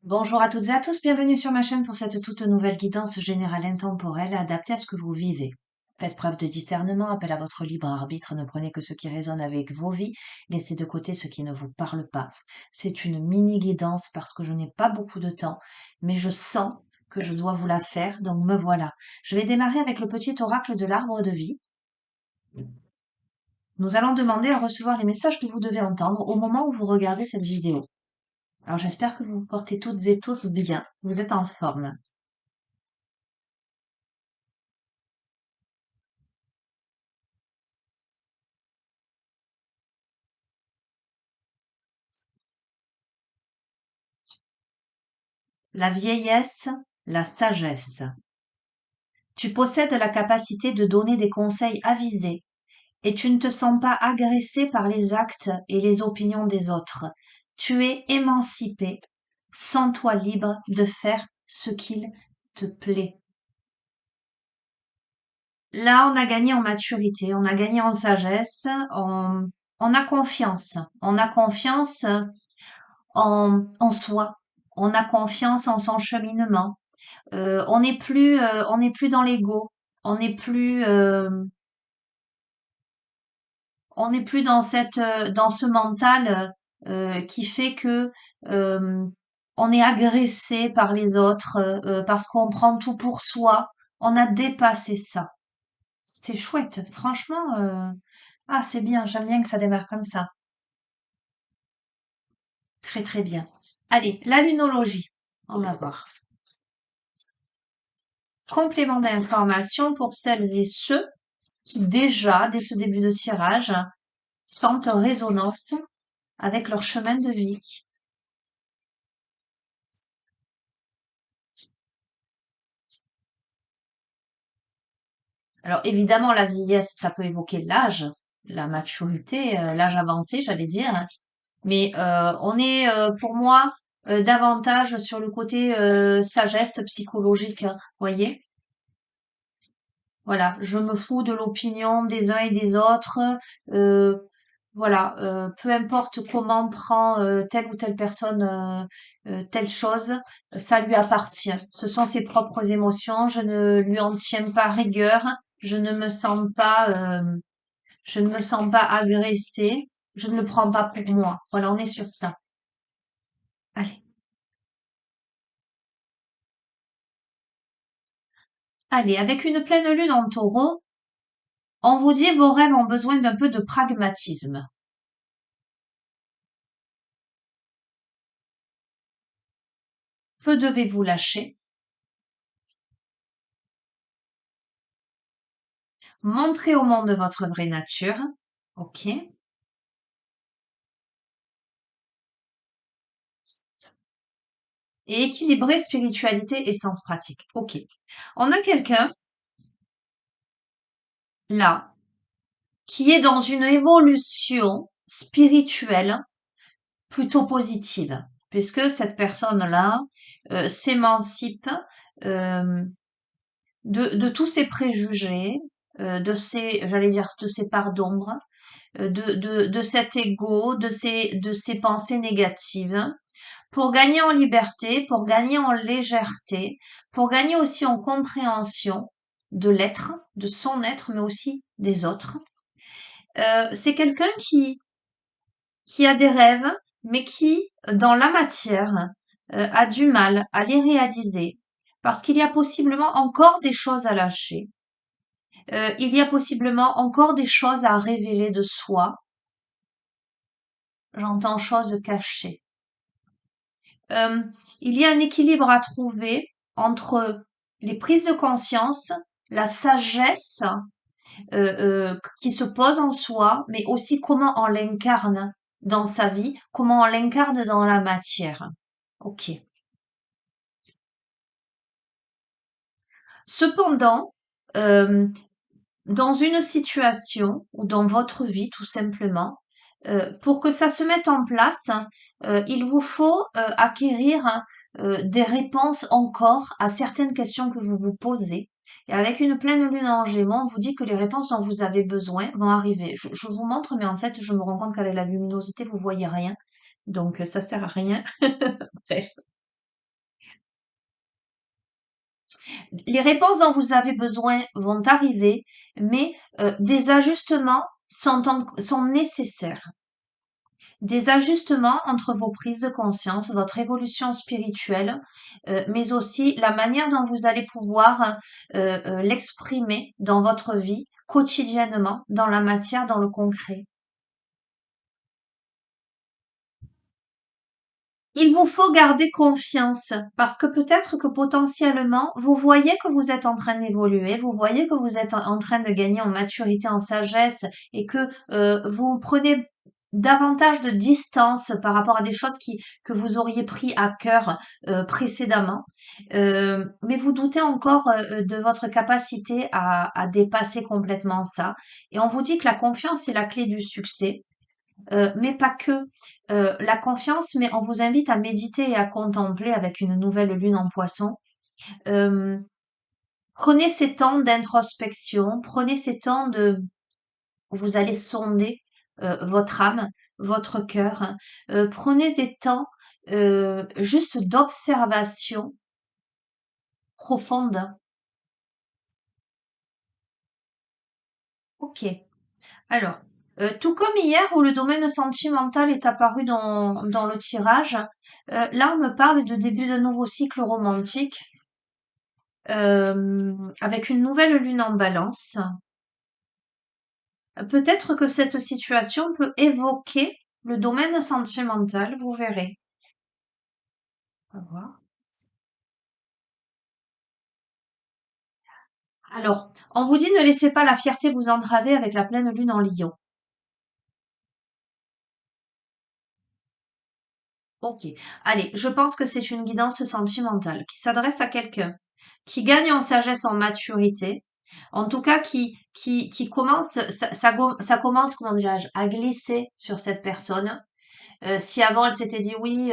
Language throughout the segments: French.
Bonjour à toutes et à tous, bienvenue sur ma chaîne pour cette toute nouvelle guidance générale intemporelle adaptée à ce que vous vivez. Faites preuve de discernement, appel à votre libre arbitre, ne prenez que ce qui résonne avec vos vies, laissez de côté ce qui ne vous parle pas. C'est une mini guidance parce que je n'ai pas beaucoup de temps, mais je sens que je dois vous la faire, donc me voilà. Je vais démarrer avec le petit oracle de l'arbre de vie. Nous allons demander à recevoir les messages que vous devez entendre au moment où vous regardez cette vidéo. Alors j'espère que vous vous portez toutes et tous bien, vous êtes en forme. La vieillesse, la sagesse. Tu possèdes la capacité de donner des conseils avisés et tu ne te sens pas agressé par les actes et les opinions des autres. Tu es émancipé, sens-toi libre de faire ce qu'il te plaît. Là, on a gagné en maturité, on a gagné en sagesse, on a confiance. On a confiance en soi. On a confiance en son cheminement. On n'est plus dans l'ego. On n'est plus, on n'est plus dans dans ce mental qui fait que euh, on est agressé par les autres parce qu'on prend tout pour soi. On a dépassé ça. C'est chouette, franchement. Ah, c'est bien. J'aime bien que ça démarre comme ça. Très très bien. Allez, la lunologie. On va voir. Complément d'information pour celles et ceux qui déjà, dès ce début de tirage, sentent en résonance avec leur chemin de vie. Alors évidemment, la vieillesse, ça peut évoquer l'âge, la maturité, l'âge avancé, j'allais dire, hein. Mais on est, pour moi, davantage sur le côté sagesse psychologique, hein, voyez? Voilà, je me fous de l'opinion des uns et des autres. euh, Voilà, peu importe comment prend telle ou telle personne telle chose, ça lui appartient. Ce sont ses propres émotions. Je ne lui en tiens pas rigueur. Je ne me sens pas, je ne me sens pas agressée. Je ne le prends pas pour moi. Voilà, on est sur ça. Allez, allez, avec une pleine lune en taureau, on vous dit vos rêves ont besoin d'un peu de pragmatisme. Que devez-vous lâcher? Montrez au monde votre vraie nature. Ok. Et équilibrer spiritualité et sens pratique. Ok. On a quelqu'un là qui est dans une évolution spirituelle plutôt positive, puisque cette personne-là s'émancipe euh, de tous ses préjugés, de ses, j'allais dire, de ses parts d'ombre, de cet ego, de ses pensées négatives, pour gagner en liberté, pour gagner en légèreté, pour gagner aussi en compréhension de l'être, de son être, mais aussi des autres. C'est quelqu'un qui a des rêves, mais qui, dans la matière, a du mal à les réaliser, parce qu'il y a possiblement encore des choses à lâcher. Il y a possiblement encore des choses à révéler de soi. J'entends choses cachées. Euh, il y a un équilibre à trouver entre les prises de conscience, la sagesse qui se pose en soi, mais aussi comment on l'incarne dans sa vie, comment on l'incarne dans la matière. Ok. Cependant, euh, dans une situation ou dans votre vie tout simplement, pour que ça se mette en place, il vous faut acquérir des réponses encore à certaines questions que vous vous posez. Et avec une pleine lune en Gémeaux, on vous dit que les réponses dont vous avez besoin vont arriver. Je vous montre, mais en fait, je me rends compte qu'avec la luminosité, vous voyez rien. Donc, ça sert à rien. Bref. Les réponses dont vous avez besoin vont arriver, mais des ajustements sont nécessaires. Des ajustements entre vos prises de conscience, votre évolution spirituelle, mais aussi la manière dont vous allez pouvoir l'exprimer dans votre vie quotidiennement, dans la matière, dans le concret. Il vous faut garder confiance parce que peut-être que potentiellement, vous voyez que vous êtes en train d'évoluer, vous voyez que vous êtes en train de gagner en maturité, en sagesse et que vous prenez davantage de distance par rapport à des choses que vous auriez pris à cœur précédemment. Mais vous doutez encore de votre capacité à dépasser complètement ça. Et on vous dit que la confiance est la clé du succès. Mais pas que. La confiance, mais on vous invite à méditer et à contempler avec une nouvelle lune en poisson. Euh, Prenez ces temps d'introspection, prenez ces temps où vous allez sonder votre âme, votre cœur. Prenez des temps juste d'observation profonde. Ok. Alors, tout comme hier où le domaine sentimental est apparu dans le tirage, là on me parle de début de nouveau cycle romantique avec une nouvelle lune en balance. Peut-être que cette situation peut évoquer le domaine sentimental, vous verrez. On va voir. Alors, on vous dit ne laissez pas la fierté vous entraver avec la pleine lune en lion. Ok. Allez, je pense que c'est une guidance sentimentale qui s'adresse à quelqu'un qui gagne en sagesse, en maturité, en tout cas qui commence, ça commence, comment dirais-je, à glisser sur cette personne. Si avant elle s'était dit oui,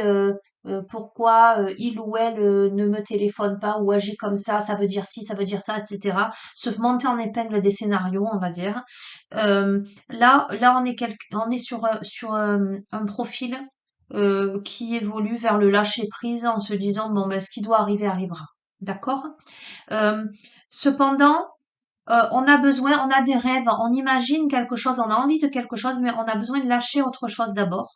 pourquoi il ou elle ne me téléphone pas ou agit comme ça veut dire ci, ça veut dire ça, etc. Se monter en épingle des scénarios, on va dire. Là, on est sur un profil qui évolue vers le lâcher prise en se disant bon ben ce qui doit arriver arrivera. D'accord? Euh, Cependant, on a des rêves, on imagine quelque chose, on a envie de quelque chose, mais on a besoin de lâcher autre chose d'abord.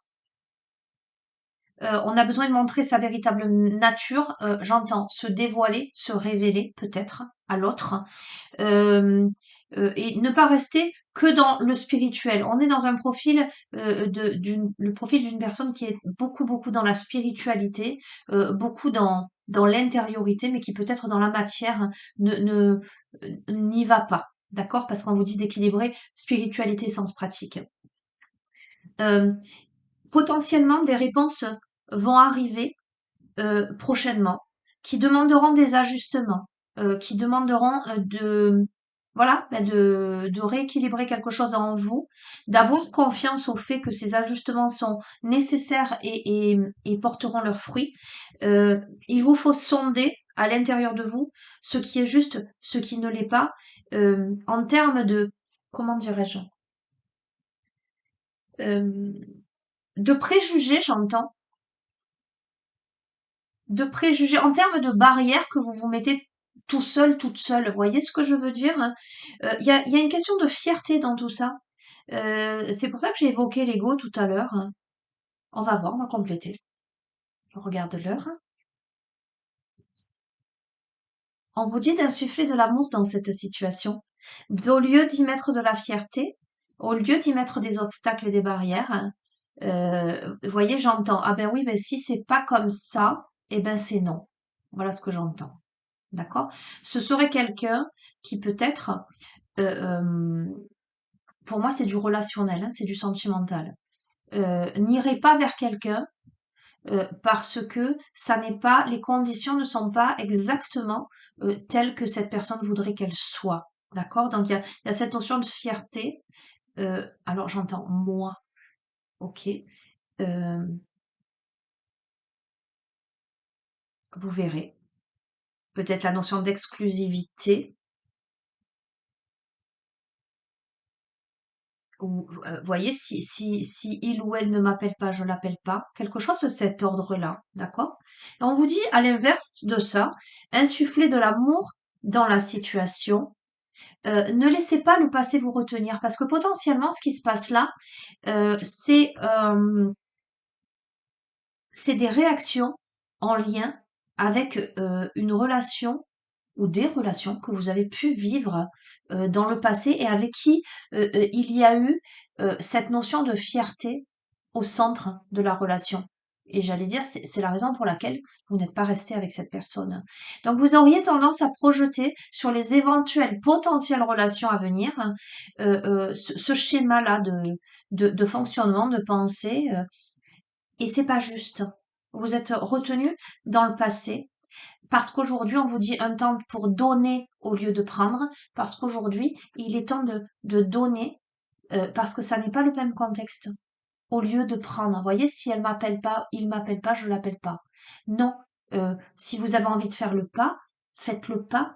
On a besoin de montrer sa véritable nature. J'entends se dévoiler, se révéler peut-être à l'autre, euh, et ne pas rester que dans le spirituel. On est dans un profil le profil d'une personne qui est beaucoup dans la spiritualité, beaucoup dans l'intériorité, mais qui peut-être dans la matière n'y va pas. D'accord? Parce qu'on vous dit d'équilibrer spiritualité sens pratique. Euh, Potentiellement, des réponses vont arriver prochainement, qui demanderont des ajustements, qui demanderont voilà, de rééquilibrer quelque chose en vous, d'avoir confiance au fait que ces ajustements sont nécessaires et porteront leurs fruits. Il vous faut sonder à l'intérieur de vous ce qui est juste, ce qui ne l'est pas, en termes de, comment dirais-je, euh, de préjugés, j'entends, de préjugés, en termes de barrières que vous vous mettez tout seul, toute seule. Vous voyez ce que je veux dire? Il y a une question de fierté dans tout ça. C'est pour ça que j'ai évoqué l'ego tout à l'heure. On va voir, on va compléter. Je regarde l'heure. On vous dit d'insuffler de l'amour dans cette situation. Au lieu d'y mettre de la fierté, au lieu d'y mettre des obstacles et des barrières, vous voyez, j'entends. Ah ben oui, mais si c'est pas comme ça, eh ben c'est non. Voilà ce que j'entends. D'accord? Ce serait quelqu'un qui peut-être, euh, pour moi c'est du relationnel, hein, c'est du sentimental, n'irait pas vers quelqu'un parce que ça n'est pas, les conditions ne sont pas exactement telles que cette personne voudrait qu'elles soient. D'accord? Donc il y a cette notion de fierté. Alors j'entends moi, ok. euh, Vous verrez. Peut-être la notion d'exclusivité. Ou, voyez, si il ou elle ne m'appelle pas, je l'appelle pas. Quelque chose de cet ordre-là, d'accord? Et on vous dit, à l'inverse de ça, insufflez de l'amour dans la situation. Ne laissez pas le passé vous retenir parce que potentiellement, ce qui se passe là, euh, c'est euh, c'est des réactions en lien avec une relation ou des relations que vous avez pu vivre dans le passé et avec qui il y a eu cette notion de fierté au centre de la relation. Et j'allais dire, c'est la raison pour laquelle vous n'êtes pas resté avec cette personne. Donc vous auriez tendance à projeter sur les éventuelles potentielles relations à venir ce schéma-là de fonctionnement, de pensée, et c'est pas juste. Vous êtes retenu dans le passé parce qu'aujourd'hui, on vous dit un temps pour donner au lieu de prendre, parce qu'aujourd'hui, il est temps de donner, parce que ça n'est pas le même contexte, au lieu de prendre. Vous voyez, si elle m'appelle pas, il m'appelle pas, je l'appelle pas. Non, si vous avez envie de faire le pas, faites le pas.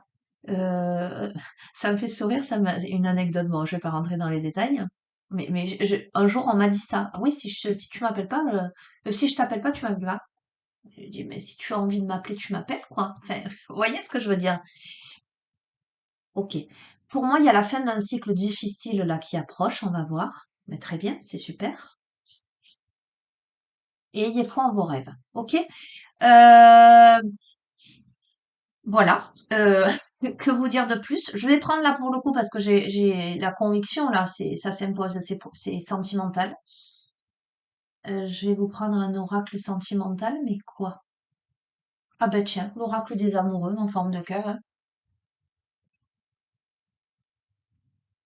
Euh, ça me fait sourire, une anecdote, bon, je vais pas rentrer dans les détails, mais un jour, on m'a dit ça. Ah oui, si tu m'appelles pas, si je t'appelle pas, tu m'appelles pas. Je lui dis, mais si tu as envie de m'appeler, tu m'appelles, quoi. Enfin, vous voyez ce que je veux dire? Ok. Pour moi, il y a la fin d'un cycle difficile là qui approche, on va voir. Mais très bien, c'est super. Et ayez foi en vos rêves. Ok? Euh, voilà. Que vous dire de plus? Je vais prendre là pour le coup parce que j'ai la conviction là, ça s'impose, c'est sentimental. Je vais vous prendre un oracle sentimental, mais quoi? Ah ben tiens, l'oracle des amoureux en forme de cœur, hein.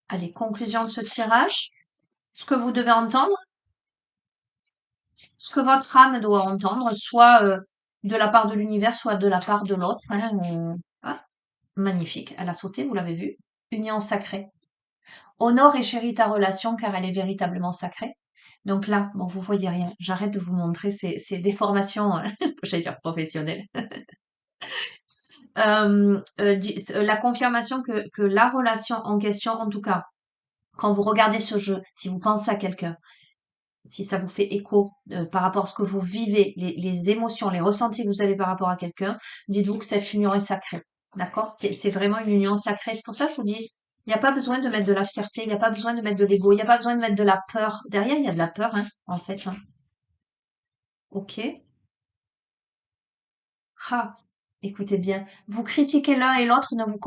Allez, conclusion de ce tirage. Ce que vous devez entendre, ce que votre âme doit entendre, soit de la part de l'univers, soit de la part de l'autre, hein, ah, magnifique, elle a sauté, vous l'avez vu. Union sacrée. Honore et chéris ta relation car elle est véritablement sacrée. Donc là, bon, vous voyez rien. J'arrête de vous montrer ces déformations, j'allais dire professionnelles. La confirmation que la relation en question, en tout cas, quand vous regardez ce jeu, si vous pensez à quelqu'un, si ça vous fait écho par rapport à ce que vous vivez, les émotions, les ressentis que vous avez par rapport à quelqu'un, dites-vous que cette union est sacrée. D'accord? C'est vraiment une union sacrée. C'est pour ça que je vous dis, il n'y a pas besoin de mettre de la fierté, il n'y a pas besoin de mettre de l'ego, il n'y a pas besoin de mettre de la peur. Derrière, il y a de la peur, hein, en fait, hein. Ok? Ah, écoutez bien. Vous critiquez l'un et l'autre ne vous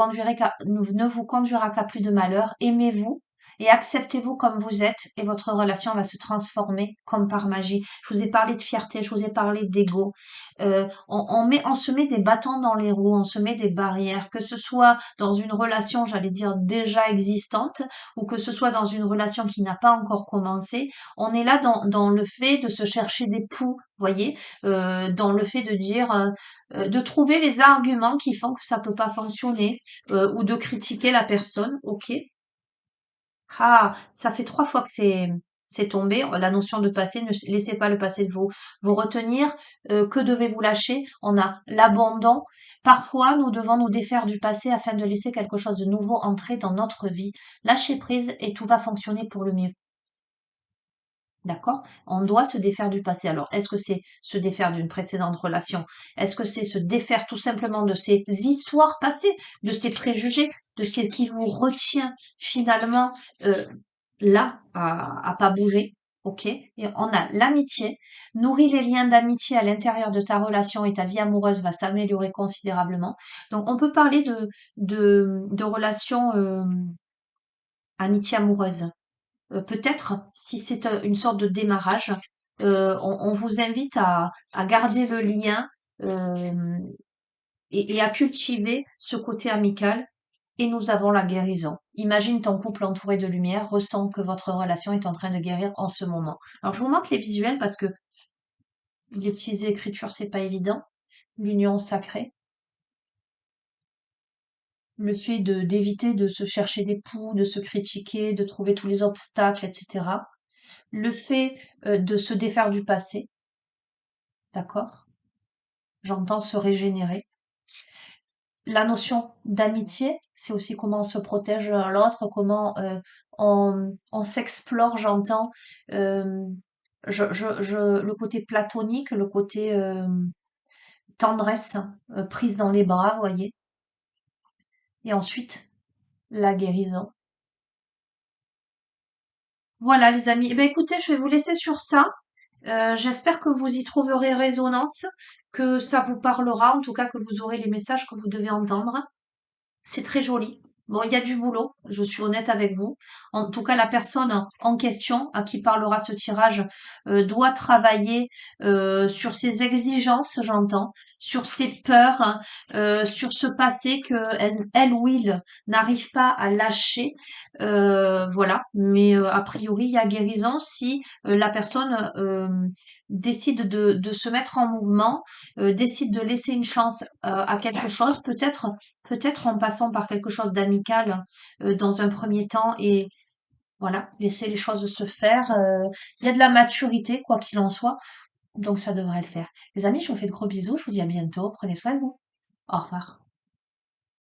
conduira qu'à plus de malheur. Aimez-vous et acceptez-vous comme vous êtes et votre relation va se transformer comme par magie. Je vous ai parlé de fierté, je vous ai parlé d'ego. On se met des bâtons dans les roues, on se met des barrières, que ce soit dans une relation, j'allais dire, déjà existante ou que ce soit dans une relation qui n'a pas encore commencé. On est là dans le fait de se chercher des poux, voyez, dans le fait de dire de trouver les arguments qui font que ça peut pas fonctionner ou de critiquer la personne. Ok. Ah, ça fait 3 fois que c'est tombé. La notion de passé, ne laissez pas le passé de vous retenir. Que devez-vous lâcher? On a l'abandon. Parfois, nous devons nous défaire du passé afin de laisser quelque chose de nouveau entrer dans notre vie. Lâchez prise et tout va fonctionner pour le mieux. D'accord? On doit se défaire du passé. Alors, est-ce que c'est se défaire d'une précédente relation? Est-ce que c'est se défaire tout simplement de ces histoires passées, de ces préjugés, de ce qui vous retient finalement euh, là à pas bouger? Ok? Et on a l'amitié. Nourris les liens d'amitié à l'intérieur de ta relation et ta vie amoureuse va s'améliorer considérablement. Donc, on peut parler de relations amitié amoureuse. Peut-être, si c'est une sorte de démarrage, on vous invite à garder le lien et à cultiver ce côté amical. Et nous avons la guérison. Imagine ton couple entouré de lumière, ressent que votre relation est en train de guérir en ce moment. Alors je vous montre les visuels parce que les petites écritures, c'est pas évident. L'union sacrée, le fait d'éviter de se chercher des poux, de se critiquer, de trouver tous les obstacles, etc. Le fait de se défaire du passé, d'accord? J'entends se régénérer. La notion d'amitié, c'est aussi comment on se protège l'un l'autre, comment on s'explore, j'entends, euh, le côté platonique, le côté tendresse, prise dans les bras, vous voyez. Et ensuite, la guérison. Voilà, les amis. Eh ben, écoutez, je vais vous laisser sur ça. J'espère que vous y trouverez résonance, que ça vous parlera, en tout cas que vous aurez les messages que vous devez entendre. C'est très joli. Bon, il y a du boulot, je suis honnête avec vous. En tout cas, la personne en question à qui parlera ce tirage doit travailler sur ses exigences, j'entends, sur ses peurs, hein, sur ce passé que elle ou il n'arrive pas à lâcher. Voilà. Mais a priori, il y a guérison si la personne décide de se mettre en mouvement, décide de laisser une chance à quelque chose, peut-être en passant par quelque chose d'amical dans un premier temps et voilà, laisser les choses se faire. Il y a de la maturité, quoi qu'il en soit, donc ça devrait le faire. Les amis, je vous fais de gros bisous, je vous dis à bientôt, prenez soin de vous. Au revoir.